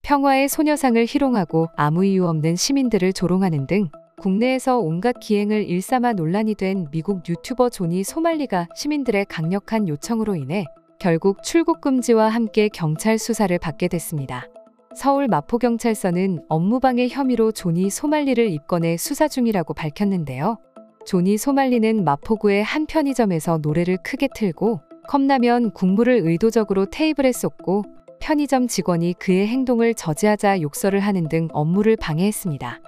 평화의 소녀상을 희롱하고 아무 이유 없는 시민들을 조롱하는 등 국내에서 온갖 기행을 일삼아 논란이 된 미국 유튜버 조니 소말리가 시민들의 강력한 요청으로 인해 결국 출국 금지와 함께 경찰 수사를 받게 됐습니다. 서울 마포경찰서는 업무방해 혐의로 조니 소말리를 입건해 수사 중이라고 밝혔는데요. 조니 소말리는 마포구의 한 편의점에서 노래를 크게 틀고 컵라면 국물을 의도적으로 테이블에 쏟고 편의점 직원이 그의 행동을 저지하자 욕설을 하는 등 업무를 방해했습니다.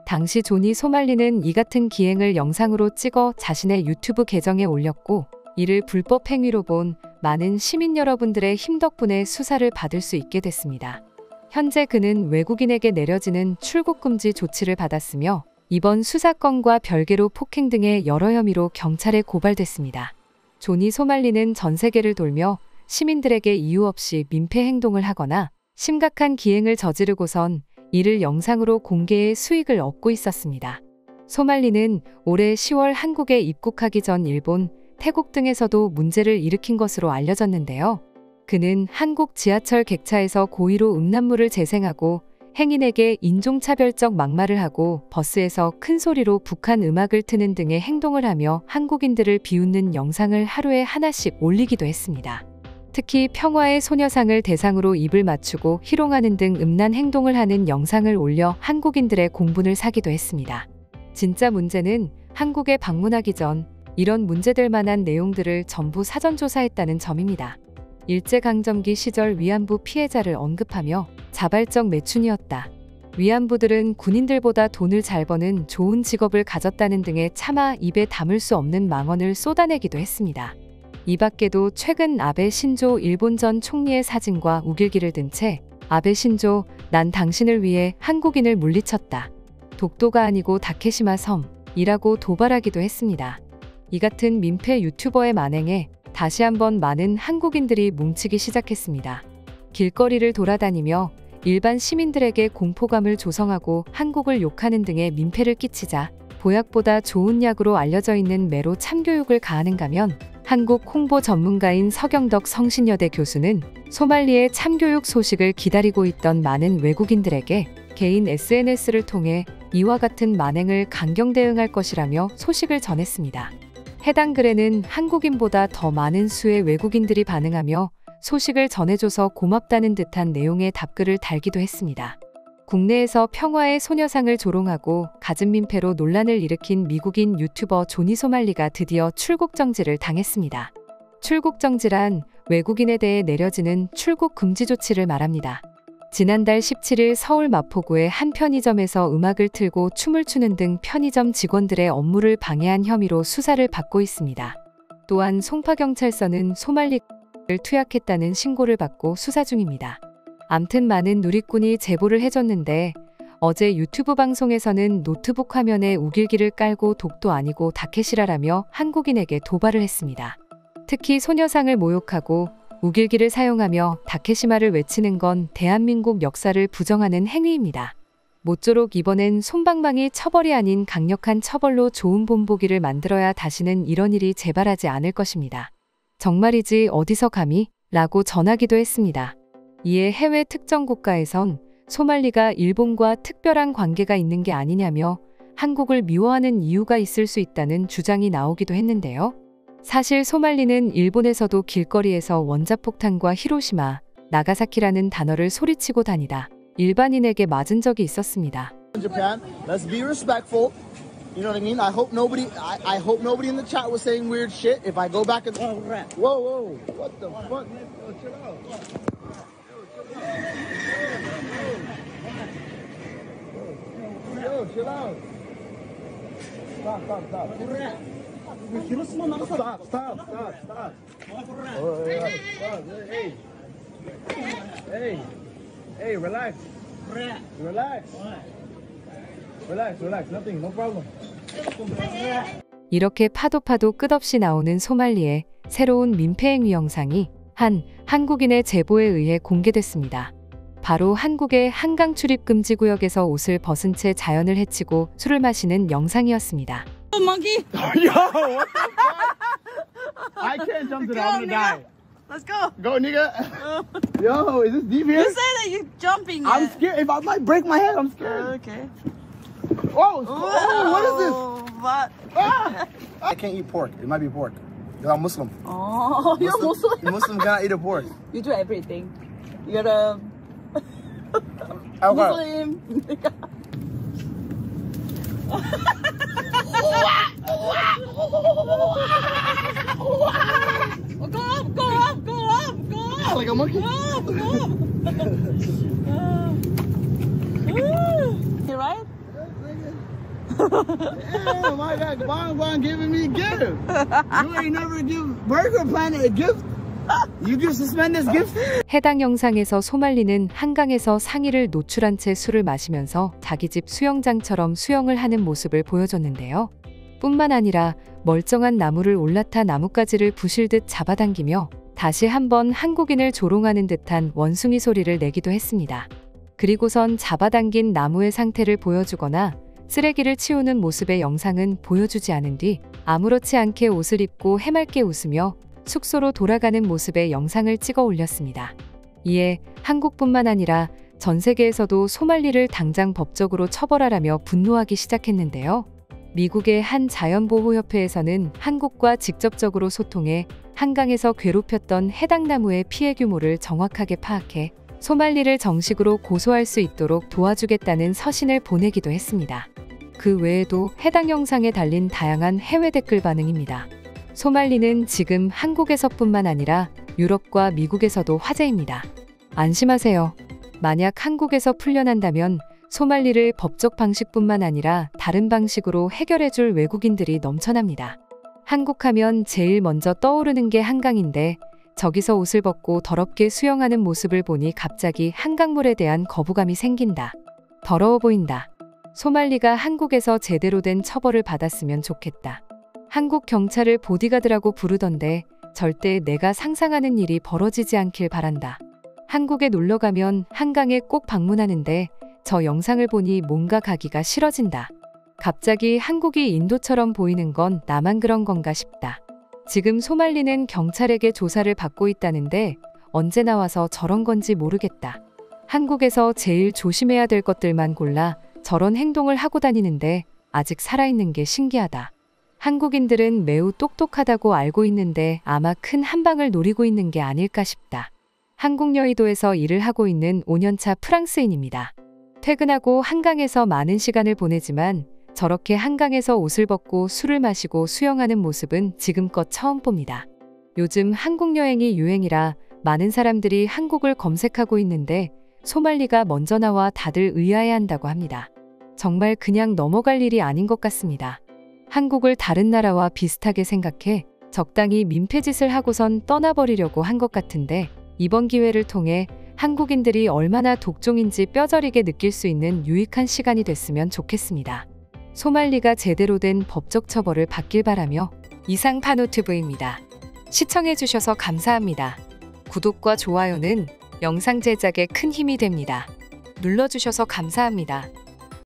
당시 조니 소말리는 이 같은 기행을 영상으로 찍어 자신의 유튜브 계정에 올렸고 이를 불법 행위로 본 많은 시민 여러분들의 힘 덕분에 수사를 받을 수 있게 됐습니다. 현재 그는 외국인에게 내려지는 출국 금지 조치를 받았으며 이번 수사건과 별개로 폭행 등의 여러 혐의로 경찰에 고발됐습니다. 조니 소말리는 전 세계를 돌며 시민들에게 이유 없이 민폐 행동을 하거나 심각한 기행을 저지르고선 이를 영상으로 공개해 수익을 얻고 있었습니다. 소말리는 올해 10월 한국에 입국하기 전 일본, 태국 등에서도 문제를 일으킨 것으로 알려졌는데요. 그는 한국 지하철 객차에서 고의로 음란물을 재생하고 행인에게 인종차별적 막말을 하고 버스에서 큰 소리로 북한 음악을 트는 등의 행동을 하며 한국인들을 비웃는 영상을 하루에 하나씩 올리기도 했습니다. 특히 평화의 소녀상을 대상으로 입을 맞추고 희롱하는 등 음란 행동을 하는 영상을 올려 한국인들의 공분을 사기도 했습니다. 진짜 문제는 한국에 방문하기 전 이런 문제될 만한 내용들을 전부 사전조사했다는 점입니다. 일제강점기 시절 위안부 피해자를 언급하며 자발적 매춘이었다. 위안부들은 군인들보다 돈을 잘 버는 좋은 직업을 가졌다는 등의 차마 입에 담을 수 없는 망언을 쏟아내기도 했습니다. 이 밖에도 최근 아베 신조 일본 전 총리의 사진과 우길기를 든 채 아베 신조, 난 당신을 위해 한국인을 물리쳤다. 독도가 아니고 다케시마 섬이라고 도발하기도 했습니다. 이 같은 민폐 유튜버의 만행에 다시 한번 많은 한국인들이 뭉치기 시작했습니다. 길거리를 돌아다니며 일반 시민들에게 공포감을 조성하고 한국을 욕하는 등의 민폐를 끼치자 보약보다 좋은 약으로 알려져 있는 매로 참교육을 가하는가면 한국 홍보 전문가인 서경덕 성신여대 교수는 소말리의 참교육 소식을 기다리고 있던 많은 외국인들에게 개인 SNS를 통해 이와 같은 만행을 강경 대응할 것이라며 소식을 전했습니다. 해당 글에는 한국인보다 더 많은 수의 외국인들이 반응하며 소식을 전해줘서 고맙다는 듯한 내용의 답글을 달기도 했습니다. 국내에서 평화의 소녀상을 조롱하고 갖은 민폐로 논란을 일으킨 미국인 유튜버 조니 소말리가 드디어 출국 정지를 당했습니다. 출국 정지란 외국인에 대해 내려지는 출국 금지 조치를 말합니다. 지난달 17일 서울 마포구의 한 편의점에서 음악을 틀고 춤을 추는 등 편의점 직원들의 업무를 방해한 혐의로 수사를 받고 있습니다. 또한 송파경찰서는 소말리를 투약했다는 신고를 받고 수사 중입니다. 암튼 많은 누리꾼이 제보를 해줬는데 어제 유튜브 방송에서는 노트북 화면에 우길기를 깔고 독도 아니고 다케시라라며 한국인에게 도발을 했습니다. 특히 소녀상을 모욕하고 우길기를 사용하며 다케시마를 외치는 건 대한민국 역사를 부정하는 행위입니다. 모쪼록 이번엔 솜방망이 처벌이 아닌 강력한 처벌로 좋은 본보기를 만들어야 다시는 이런 일이 재발하지 않을 것입니다. 정말이지 어디서 감히? 라고 전하기도 했습니다. 이에 해외 특정 국가에선 소말리가 일본과 특별한 관계가 있는 게 아니냐며 한국을 미워하는 이유가 있을 수 있다는 주장이 나오기도 했는데요. 사실 소말리는 일본에서도 길거리에서 원자폭탄과 히로시마, 나가사키라는 단어를 소리치고 다니다 일반인에게 맞은 적이 있었습니다. Japan, let's be respectful. You know what I mean? I hope nobody in the chat was saying weird shit. If I go back and whoa, what the fuck? Chill out. Yo, chill out. Stop. Stop. Oh, yeah. Hey, relax. Nothing, no problem. 이렇게 파도 끝없이 나오는 소말리의 새로운 민폐 행위 영상이 한 한국인의 제보에 의해 공개됐습니다. 바로 한국의 한강 출입 금지 구역에서 옷을 벗은 채 자연을 해치고 술을 마시는 영상이었습니다. Yo, what the fuck? I can't jump to that. I'm gonna die. Let's go. Go, nigga. Yo, is this deep here? You say that you're jumping. I'm yet. scared. If I might break my head, I'm scared. Okay. Oh, what is this? What? Ah! I can't eat pork. It might be pork. Because I'm Muslim. Oh, you're Muslim. Muslim cannot eat a pork. You do everything. You're a Okay. Muslim. Go up, go up, go up, go up. Like a monkey. Go up, go up. You right? Yeah, my God, Bonbon giving me a gift. You ain't never give Burger Planet a gift. You give suspenders gift? 해당 영상에서 소말리는 한강에서 상의를 노출한 채 술을 마시면서 자기 집 수영장처럼 수영을 하는 모습을 보여줬는데요. 뿐만 아니라 멀쩡한 나무를 올라타 나뭇가지를 부실듯 잡아당기며 다시 한번 한국인을 조롱하는 듯한 원숭이 소리를 내기도 했습니다. 그리고선 잡아당긴 나무의 상태를 보여주거나 쓰레기를 치우는 모습의 영상은 보여주지 않은 뒤 아무렇지 않게 옷을 입고 해맑게 웃으며 숙소로 돌아가는 모습의 영상을 찍어 올렸습니다. 이에 한국뿐만 아니라 전 세계에서도 소말리를 당장 법적으로 처벌하라며 분노하기 시작했는데요. 미국의 한 자연보호협회에서는 한국과 직접적으로 소통해 한강에서 괴롭혔던 해당 나무의 피해 규모를 정확하게 파악해 소말리를 정식으로 고소할 수 있도록 도와주겠다는 서신을 보내기도 했습니다. 그 외에도 해당 영상에 달린 다양한 해외 댓글 반응입니다. 소말리는 지금 한국에서뿐만 아니라 유럽과 미국에서도 화제입니다. 안심하세요. 만약 한국에서 풀려난다면 소말리를 법적 방식뿐만 아니라 다른 방식으로 해결해줄 외국인들이 넘쳐납니다. 한국하면 제일 먼저 떠오르는 게 한강인데 저기서 옷을 벗고 더럽게 수영하는 모습을 보니 갑자기 한강물에 대한 거부감이 생긴다. 더러워 보인다. 소말리가 한국에서 제대로 된 처벌을 받았으면 좋겠다. 한국 경찰을 보디가드라고 부르던데 절대 내가 상상하는 일이 벌어지지 않길 바란다. 한국에 놀러 가면 한강에 꼭 방문하는데 저 영상을 보니 뭔가 가기가 싫어진다. 갑자기 한국이 인도처럼 보이는 건 나만 그런 건가 싶다. 지금 소말리는 경찰에게 조사를 받고 있다는데 언제 나와서 저런 건지 모르겠다. 한국에서 제일 조심해야 될 것들만 골라 저런 행동을 하고 다니는데 아직 살아있는 게 신기하다. 한국인들은 매우 똑똑하다고 알고 있는데 아마 큰 한방을 노리고 있는 게 아닐까 싶다. 한국 여의도에서 일을 하고 있는 5년차 프랑스인입니다. 퇴근하고 한강에서 많은 시간을 보내지만 저렇게 한강에서 옷을 벗고 술을 마시고 수영하는 모습은 지금껏 처음 봅니다. 요즘 한국 여행이 유행이라 많은 사람들이 한국을 검색하고 있는데 소말리가 먼저 나와 다들 의아해한다고 합니다. 정말 그냥 넘어갈 일이 아닌 것 같습니다. 한국을 다른 나라와 비슷하게 생각해 적당히 민폐짓을 하고선 떠나버리려고 한 것 같은데 이번 기회를 통해 한국인들이 얼마나 독종인지 뼈저리게 느낄 수 있는 유익한 시간이 됐으면 좋겠습니다. 소말리가 제대로 된 법적 처벌을 받길 바라며 이상 파노TV입니다. 시청해주셔서 감사합니다. 구독과 좋아요는 영상 제작에 큰 힘이 됩니다. 눌러주셔서 감사합니다.